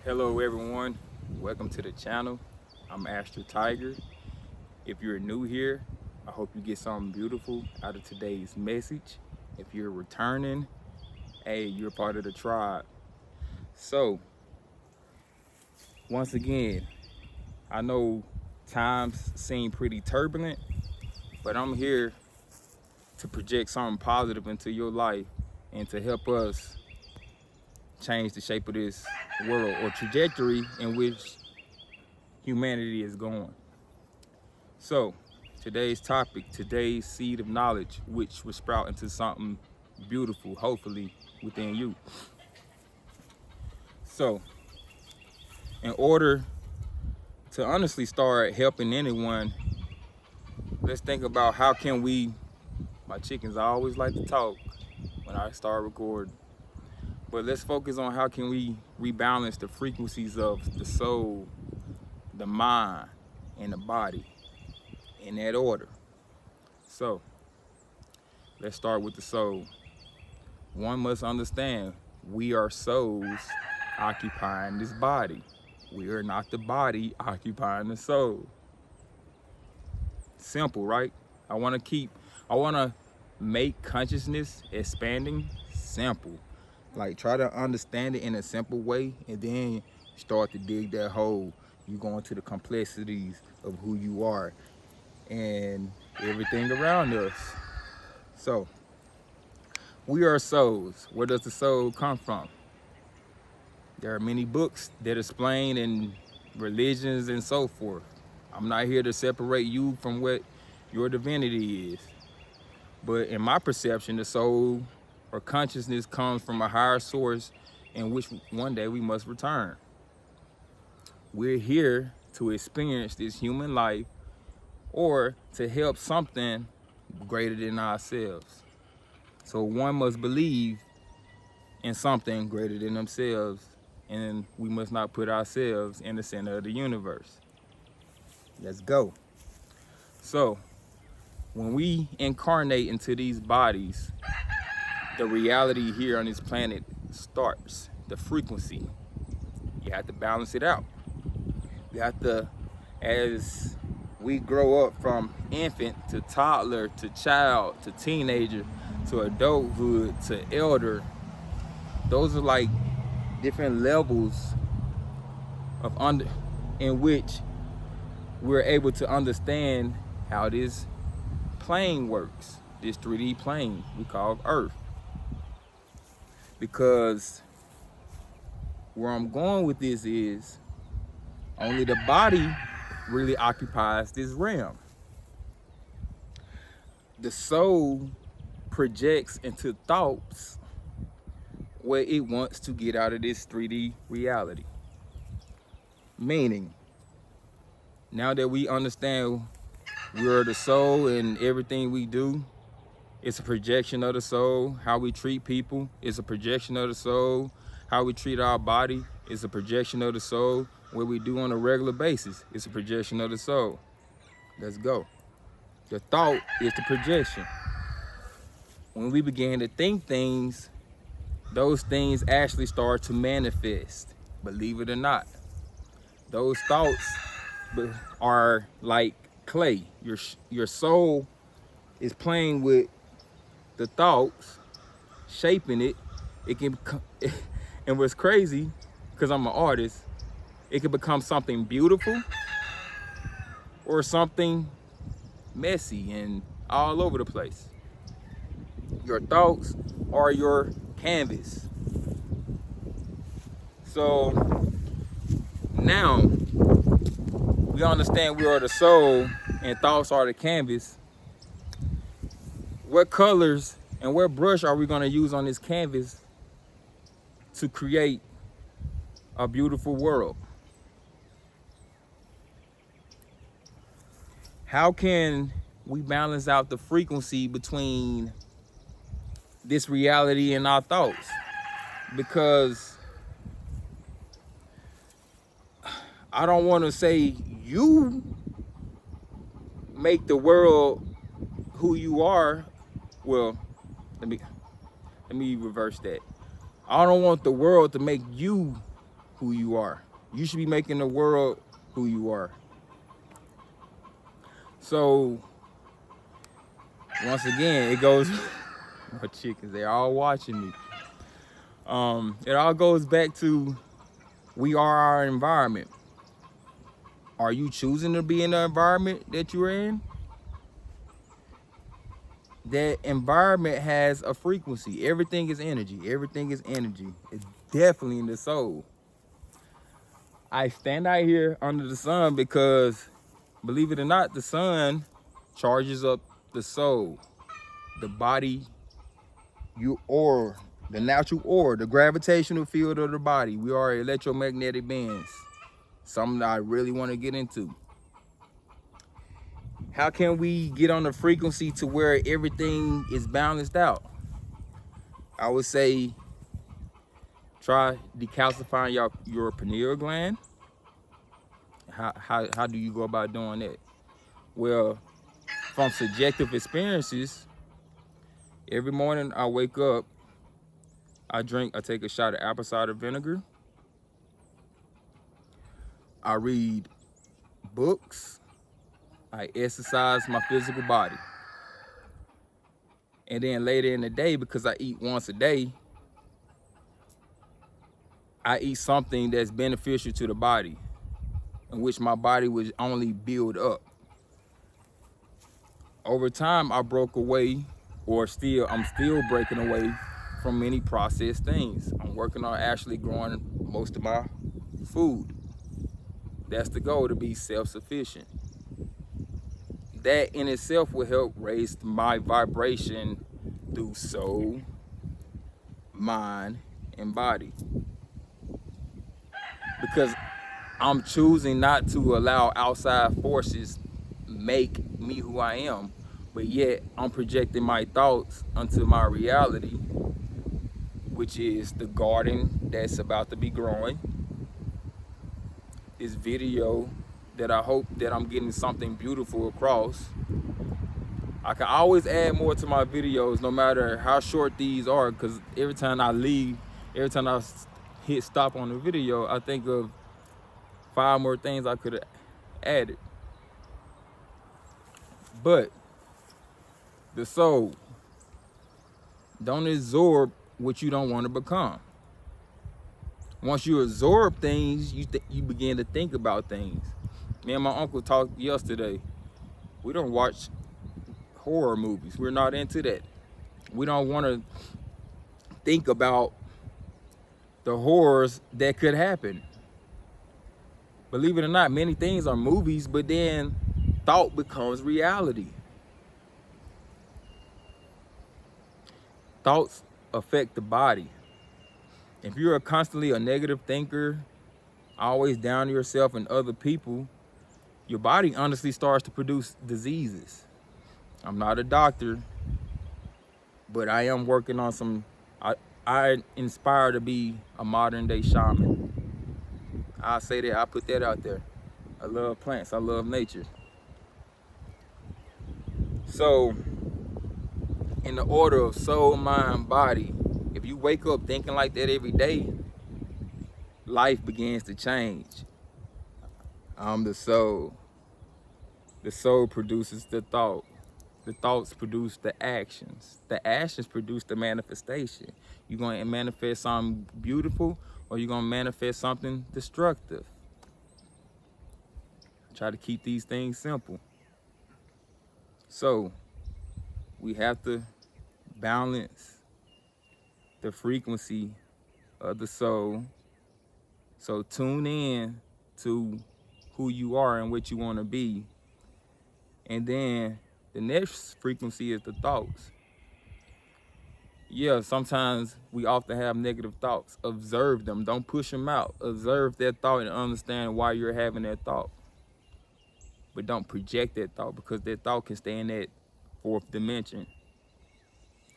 Hello everyone, welcome to the channel. I'm Astro Tiger. If you're new here, I hope you get something beautiful out of today's message. If you're returning, hey, you're part of the tribe. So, once again, I know times seem pretty turbulent, but I'm here to project something positive into your life and to help us change the shape of this world or trajectory in which humanity is going. So, today's topic, today's seed of knowledge, which will sprout into something beautiful, hopefully, within you. So, in order to honestly start helping anyone, let's think about how can we, my chickens always like to talk when I start recording, but let's focus on how can we rebalance the frequencies of the soul, the mind, and the body in that order. So, let's start with the soul. One must understand we are souls occupying this body. We are not the body occupying the soul. Simple, right? I want to make consciousness expanding simple. Like try to understand it in a simple way and then start to dig that hole. You go into the complexities of who you are and everything around us. So, we are souls. Where does the soul come from? There are many books that explain and religions and so forth. I'm not here to separate you from what your divinity is. But in my perception, the soul or consciousness comes from a higher source in which one day we must return. We're here to experience this human life or to help something greater than ourselves. So one must believe in something greater than themselves, and we must not put ourselves in the center of the universe. Let's go. So, when we incarnate into these bodies, the reality here on this planet starts. The frequency. You have to balance it out. You have to, as we grow up from infant to toddler to child to teenager to adulthood to elder, those are like different levels of in which we're able to understand how this plane works, this 3D plane we call Earth. Because where I'm going with this is only the body really occupies this realm. The soul projects into thoughts where it wants to get out of this 3D reality. Meaning, now that we understand we're the soul and everything we do, it's a projection of the soul. How we treat people is a projection of the soul. How we treat our body is a projection of the soul. What we do on a regular basis is a projection of the soul. Let's go. The thought is the projection. When we begin to think things, those things actually start to manifest, believe it or not. Those thoughts are like clay. Your soul is playing with the thoughts, shaping it. It can become, and what's crazy, because I'm an artist, it can become something beautiful or something messy and all over the place. Your thoughts are your canvas. So now we understand we are the soul and thoughts are the canvas. What colors and what brush are we going to use on this canvas to create a beautiful world? How can we balance out the frequency between this reality and our thoughts? Because I don't want to say you make the world who you are. Well, let me reverse that. I don't want the world to make you who you are. You should be making the world who you are. So once again, it goes, my chickens, they're all watching me. It all goes back to, we are our environment. Are you choosing to be in the environment that you're in? That environment has a frequency. Everything is energy. Everything is energy. It's definitely in the soul. I stand out here under the sun because, believe it or not, the sun charges up the soul, the body, the natural aura, the gravitational field of the body. We are electromagnetic beings. Something that I really want to get into. How can we get on the frequency to where everything is balanced out? I would say try decalcifying your pineal gland. How do you go about doing that? Well, from subjective experiences, every morning I wake up, I take a shot of apple cider vinegar. I read books. I exercise my physical body. And then later in the day, because I eat once a day, I eat something that's beneficial to the body, in which my body would only build up. Over time, I broke away, I'm still breaking away from many processed things. I'm working on actually growing most of my food. That's the goal, to be self-sufficient. That in itself will help raise my vibration through soul, mind, and body. Because I'm choosing not to allow outside forces make me who I am, but yet I'm projecting my thoughts onto my reality, which is the garden that's about to be growing. This video that I hope that I'm getting something beautiful across. I can always add more to my videos, no matter how short these are, because every time I hit stop on the video, I think of 5 more things I could have added. But the soul, don't absorb what you don't want to become. Once you absorb things, you begin to think about things. Me and my uncle talked yesterday. We don't watch horror movies. We're not into that. We don't want to think about the horrors that could happen. Believe it or not, many things are movies, but then thought becomes reality. Thoughts affect the body. If you're constantly a negative thinker, always down to yourself and other people, your body honestly starts to produce diseases. I'm not a doctor, but I am working on some, I inspire to be a modern day shaman. I say that, I put that out there. I love plants, I love nature. So, in the order of soul, mind, body, if you wake up thinking like that every day, life begins to change. I'm the soul. The soul produces the thought. The thoughts produce the actions. The actions produce the manifestation. You're going to manifest something beautiful, or you're going to manifest something destructive. Try to keep these things simple. So, we have to balance the frequency of the soul. So tune in to who you are and what you want to be. And then the next frequency is the thoughts. Yeah, sometimes we often have negative thoughts. Observe them. Don't push them out. Observe that thought and understand why you're having that thought. But don't project that thought, because that thought can stay in that 4th dimension.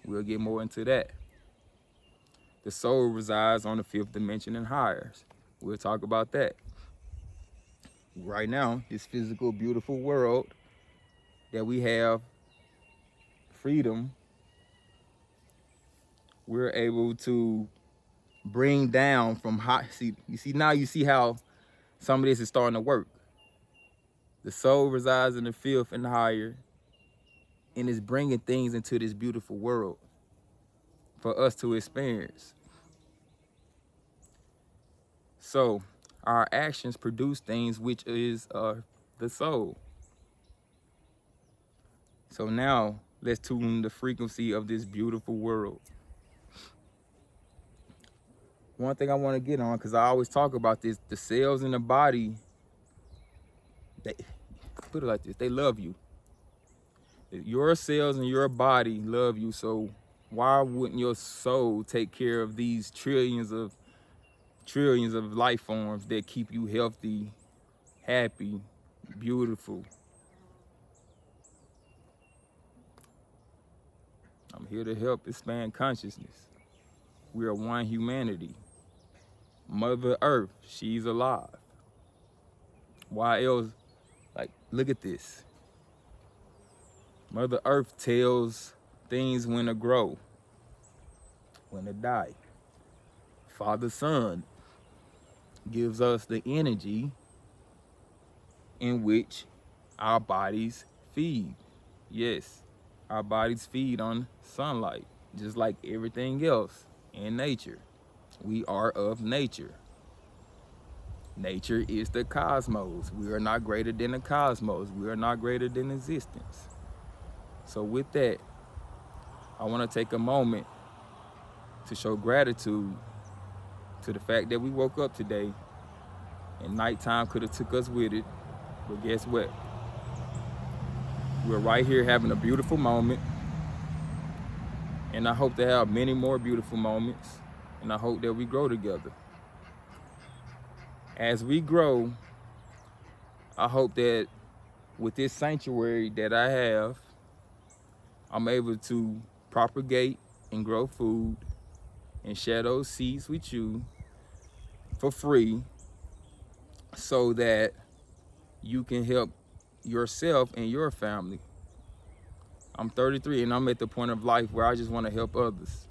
We'll get more into that. The soul resides on the 5th dimension and higher. We'll talk about that. Right now, this physical, beautiful world that we have freedom, we're able to bring down from high. See, now you see how some of this is starting to work. The soul resides in the fifth and higher, and is bringing things into this beautiful world for us to experience. So our actions produce things, which is the soul. So now let's tune the frequency of this beautiful world. One thing I want to get on, because I always talk about this, the cells in the body, they put it like this, they love you. Your cells in your body love you, so why wouldn't your soul take care of these trillions of life forms that keep you healthy, happy, beautiful? I'm here to help expand consciousness. We are one humanity. Mother Earth, she's alive. Why else? Like, look at this. Mother Earth tells things when to grow, when to die. Father Son gives us the energy in which our bodies feed. Yes, our bodies feed on sunlight, just like everything else in nature. We are of nature. Nature is the cosmos. We are not greater than the cosmos. We are not greater than existence. So with that, I want to take a moment to show gratitude to the fact that we woke up today, and nighttime could have took us with it, but guess what? We're right here having a beautiful moment, and I hope to have many more beautiful moments, and I hope that we grow together. As we grow, I hope that with this sanctuary that I have, I'm able to propagate and grow food and share those seeds with you for free, so that you can help yourself and your family. I'm 33 and I'm at the point of life where I just want to help others.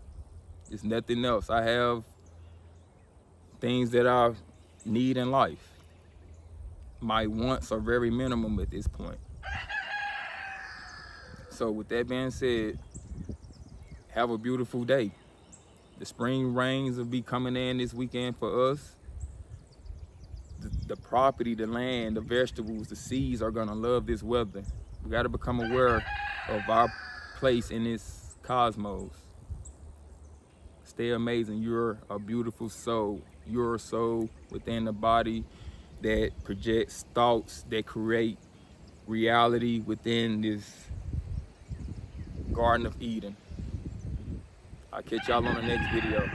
It's nothing else. I have things that I need in life. My wants are very minimum at this point. So with that being said, have a beautiful day. The spring rains will be coming in this weekend for us. The property, the land, the vegetables, the seeds are gonna love this weather. We gotta become aware of our place in this cosmos. Stay amazing. You're a beautiful soul. You're a soul within the body that projects thoughts that create reality within this Garden of Eden. I'll catch y'all on the next video.